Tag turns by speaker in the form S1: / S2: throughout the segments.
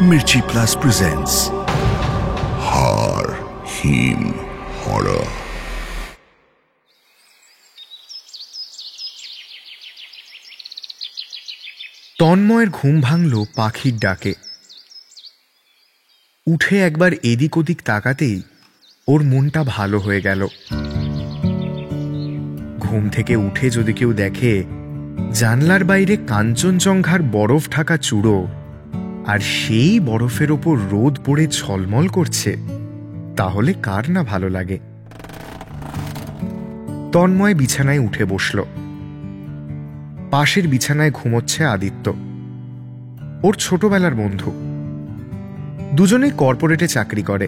S1: Mirchi Plus presents Har Him Horror.
S2: তন্ময়ের ঘুম ভাঙল পাখির ডাকে। উঠে একবার এদিক ওদিক তাকাতেই ওর মনটা ভালো হয়ে গেল। ঘুম থেকে উঠে যদি কেউ দেখে জানলার বাইরে কাঞ্চনজঙ্ঘার বরফ ঢাকা চূড়ো আর সেই বরফের ওপর রোদ পড়ে ঝলমল করছে, তাহলে কার না ভালো লাগে। তন্ময় বিছানায় উঠে বসল। পাশের বিছানায় ঘুমোচ্ছে আদিত্য, ওর ছোটবেলার বন্ধু। দুজনে কর্পোরেটে চাকরি করে।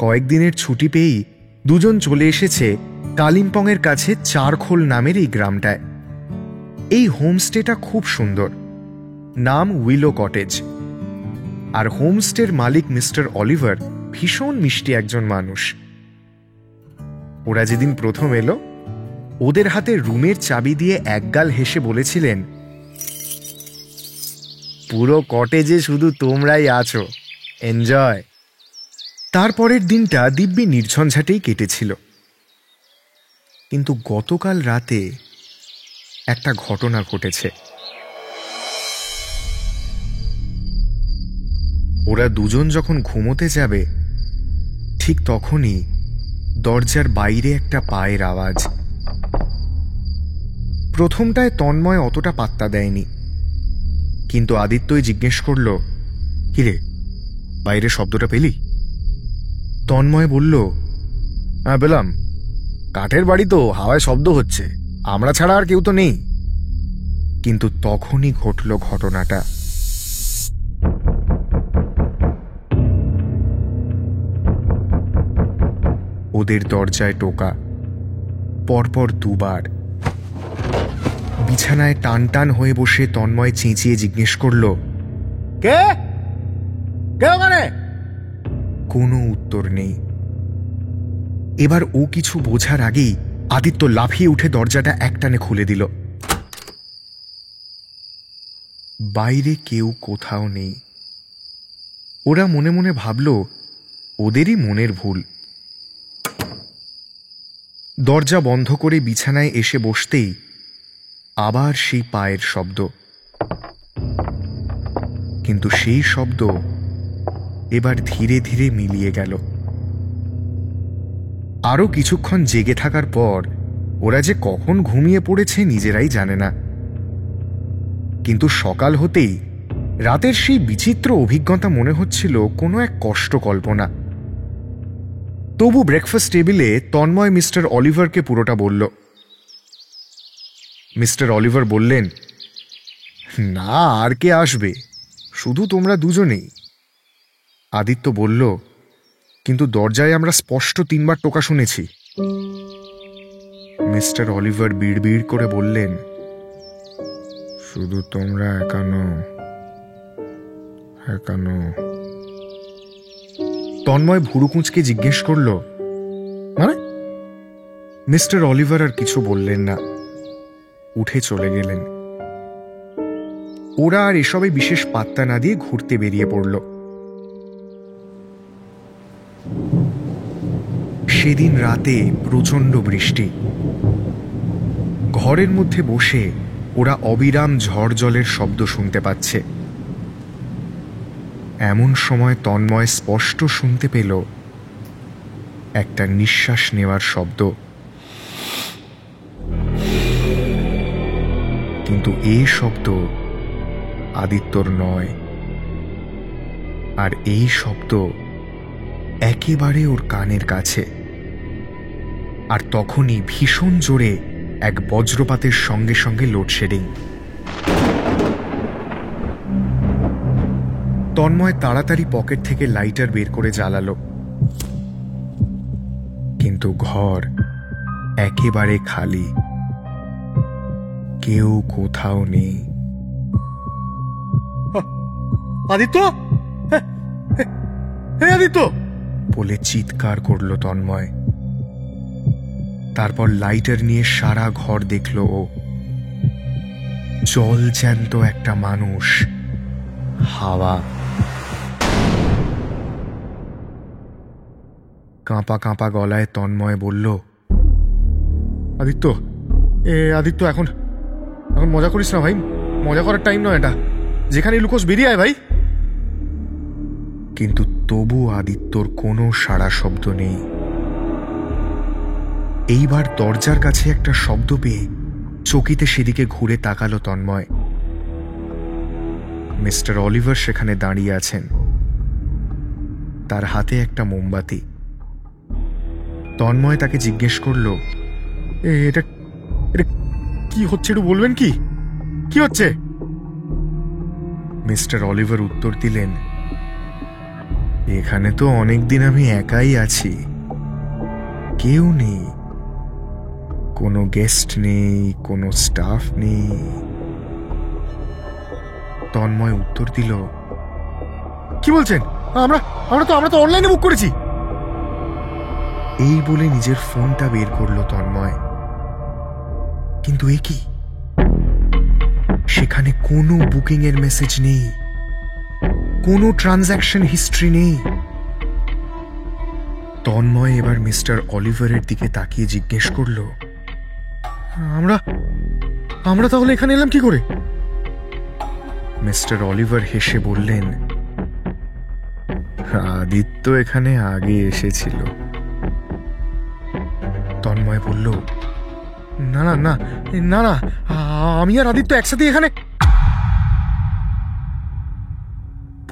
S2: কয়েকদিনের ছুটি পেয়েই দুজন চলে এসেছে কালিম্পংয়ের কাছে চারখোল নামের এই গ্রামটায়। এই হোমস্টেটা খুব সুন্দর, নাম উইলো কটেজ। আর হোমস্টের মালিক মিস্টার অলিভার ভীষণ মিষ্টি একজন মানুষ। ওরা যেদিন প্রথম এলো, ওদের হাতে রুমের চাবি দিয়ে একগাল হেসে বলেছিলেন, পুরো কটেজে শুধু তোমরাই আছো, এনজয়। তারপরের দিনটা দিব্যি নির্ঝঞ্ঝাটেই কেটেছিল। কিন্তু গতকাল রাতে একটা ঘটনা ঘটেছে। ওরা দুজন যখন ঘুমোতে যাবে, ঠিক তখনই দরজার বাইরে একটা পায়ের আওয়াজ। প্রথমটায় তন্ময় অতটা পাত্তা দেয়নি, কিন্তু আদিত্যই জিজ্ঞেস করল, কিরে, বাইরে শব্দটা পেলি? তন্ময় বলল, হ্যাঁ পেলাম, কাঠের বাড়ি তো, হাওয়ায় শব্দ হচ্ছে, আমরা ছাড়া আর কেউ তো নেই। কিন্তু তখনই ঘটল ঘটনাটা। ওদের দরজায় টোকা, পরপর দুবার। বিছানায় টান টান হয়ে বসে তন্ময় চেঁচিয়ে জিজ্ঞেস করল, কে কে ওখানে? কোনো উত্তর নেই। এবার ও কিছু বোঝার আগেই আদিত্য লাফিয়ে উঠে দরজাটা একটানে খুলে দিল। বাইরে কেউ কোথাও নেই। ওরা মনে মনে ভাবল ওদেরই মনের ভুল। দরজা বন্ধ করে বিছানায় এসে বসতেই আবার সেই পায়ের শব্দ। কিন্তু সেই শব্দ এবার ধীরে ধীরে মিলিয়ে গেল। আরো কিছুক্ষণ জেগে থাকার পর ওরা যে কখন ঘুমিয়ে পড়েছে নিজেরাই জানে না। কিন্তু সকাল হতেই রাতের সেই বিচিত্র অভিজ্ঞতা মনে হচ্ছিল কোনো এক কষ্ট কল্পনা। তবু ব্রেকফাস্ট টেবিলে তন্ময় মিস্টার অলিভারকে পুরোটা বলল। মিস্টার অলিভার বললেন, না, আর কে আসবে, শুধু তোমরা দুজনেই। আদিত্য বলল, কিন্তু দরজায় আমরা স্পষ্ট 3 বার টোকা শুনেছি। মিস্টার অলিভার বিড়বিড় করে বললেন, শুধু তোমরা একানো। তন্ময় ভুরুকুঁচকে জিজ্ঞেস করল, মানে? মিস্টার অলিভার আর কিছু বললেন না, উঠে চলে গেলেন। ওরা আর এসবে বিশেষ পাত্তা না দিয়ে ঘুরতে বেরিয়ে পড়ল। সেদিন রাতে প্রচণ্ড বৃষ্টি। ঘরের মধ্যে বসে ওরা অবিরাম ঝড় জলের শব্দ শুনতে পাচ্ছে। এমন সময় তন্ময় স্পষ্ট শুনতে পেল একটা নিঃশ্বাস নেওয়ার শব্দ। কিন্তু এই শব্দ আদিত্যর নয়, আর এই শব্দ একেবারে ওর কানের কাছে। আর তখনই ভীষণ জোরে এক বজ্রপাতের সঙ্গে সঙ্গে লোডশেডিং। তন্ময় তাড়াতাড়ি পকেট থেকে লাইটার বের করে জ্বালালো, কিন্তু ঘর একেবারে খালি, কেউ কোথাও নেই। আদিত্য, আদিত্য বলে চিৎকার করল তন্ময়। তারপর লাইটার নিয়ে সারা ঘর দেখল ও। জল জ্যান্ত একটা মানুষ হাওয়া কাঁপা কাঁপা গলায় তন্ময় বলল, আদিত্য, আদিত্য, এখন মজা করিস না ভাই, মজা করার টাইম নয় এটা, যেখানে লুকোস বেরিয়ে আয় ভাই। কিন্তু তবু আদিত্যর কোনো সাড়া শব্দ নেই। এইবার দরজার কাছে একটা শব্দ পেয়ে চকিতে সেদিকে ঘুরে তাকালো তন্ময়। মিস্টার অলিভার সেখানে দাঁড়িয়ে আছেন, তার হাতে একটা মোমবাতি। তন্ময় তাকে জিজ্ঞেস করল, এটা কি হচ্ছে, একটু বলবেন কি হচ্ছে? মিস্টার অলিভার উত্তর দিলেন, এখানে তো অনেকদিন আমি একাই আছি, কেউ নেই, কোনো গেস্ট নেই, কোনো স্টাফ নেই। তন্ময় উত্তর দিল, কি বলছেন, আমরা তো অনলাইনে বুক করেছি। এই বলে নিজের ফোনটা বের করলো তন্ময়। কিন্তু এ কি, সেখানে কোনো বুকিং এর মেসেজ নেই, কোনো ট্রানজ্যাকশন হিস্ট্রি নেই। তন্ময় এবার মিস্টার অলিভারের দিকে তাকিয়ে জিজ্ঞেস করল, আমরা তাহলে এখানে এলাম কি করে? মিস্টার অলিভার হেসে বললেন, আদিত্য এখানে আগে এসেছিল। তন্ময় বলল, না না না না না, আমি আর আদিত্য একসাথে এখানে।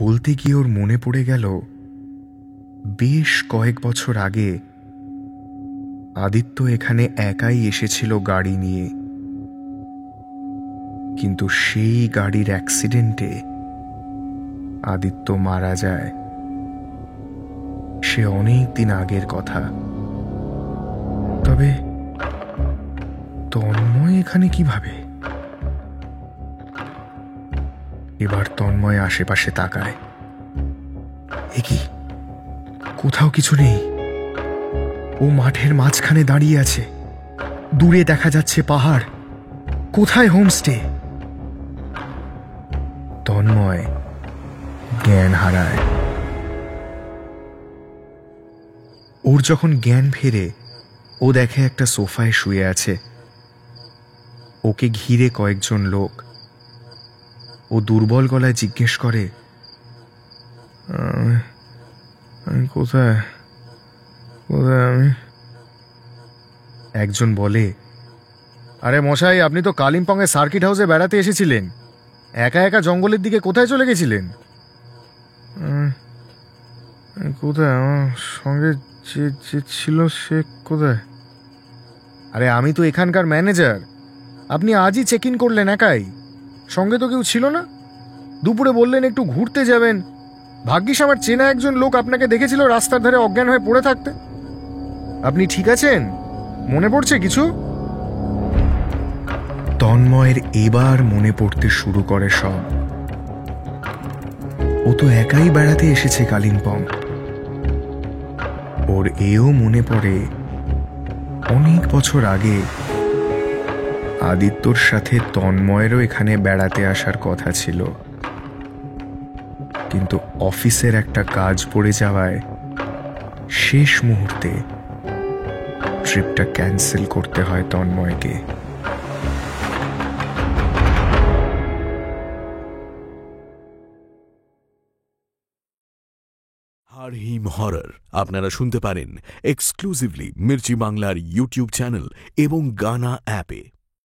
S2: বলতে গিয়ে ওর মনে পড়ে গেল বেশ কয়েক বছর আগে আদিত্য এখানে একাই এসেছিল গাড়ি নিয়ে, কিন্তু সেই গাড়ির অ্যাক্সিডেন্টে আদিত্য মারা যায়। সে অনেক দিন আগের কথা। তবে তন্ময় এখানে কিভাবে? এবার তন্ময় আশেপাশে তাকায়। এ কি, কোথাও কিছু নেই। ও মাঠের মাঝখানে দাঁড়িয়ে আছে, দূরে দেখা যাচ্ছে পাহাড়। কোথায় হোমস্টে? তন্ময় জ্ঞান হারায়। ওর যখন জ্ঞান ফেরে, ও দেখে একটা সোফায় শুয়ে আছে, ওকে ঘিরে কয়েকজন লোক। ও দুর্বল গলায় জিজ্ঞেস করে, কোথায় আমি? একজন বলে, আরে মশাই, আপনি তো কালিম্পংয়ে সার্কিট হাউসে বেড়াতে এসেছিলেন, একা একা জঙ্গলের দিকে কোথায় চলে গেছিলেন? কোথায়? আমার সঙ্গে যে ছিল সে কোথায়? আরে আমি তো এখানকার ম্যানেজার, আপনি আজই চেক ইন করলেন একাই, সঙ্গে তো কেউ ছিল না। দুপুরে বললেন একটু ঘুরতে যাবেন, ভাগ্যিস আমার চেনা একজন লোক আপনাকে দেখেছিল রাস্তার ধারে অজ্ঞান হয়ে পড়ে থাকতে। আপনি ঠিক আছেন? মনে পড়ছে কিছু? তন্ময়ের এবার মনে পড়তে শুরু করে সব। ও তো একাই বেড়াতে এসেছে কালিম্পং। ওর এও মনে পড়ে অনেক বছর আগে আদিত্যর সাথে তন্ময়েরও এখানে বেড়াতে আসার কথা ছিল, কিন্তু অফিসের একটা কাজ পড়ে যাওয়ায় শেষ মুহূর্তে ট্রিপটা ক্যান্সেল করতে হয় তন্ময়কে।
S1: হাড় হিম হরর আপনারা শুনতে পারেন এক্সক্লুসিভলি মির্চি বাংলার ইউটিউব চ্যানেল এবং গানা অ্যাপে।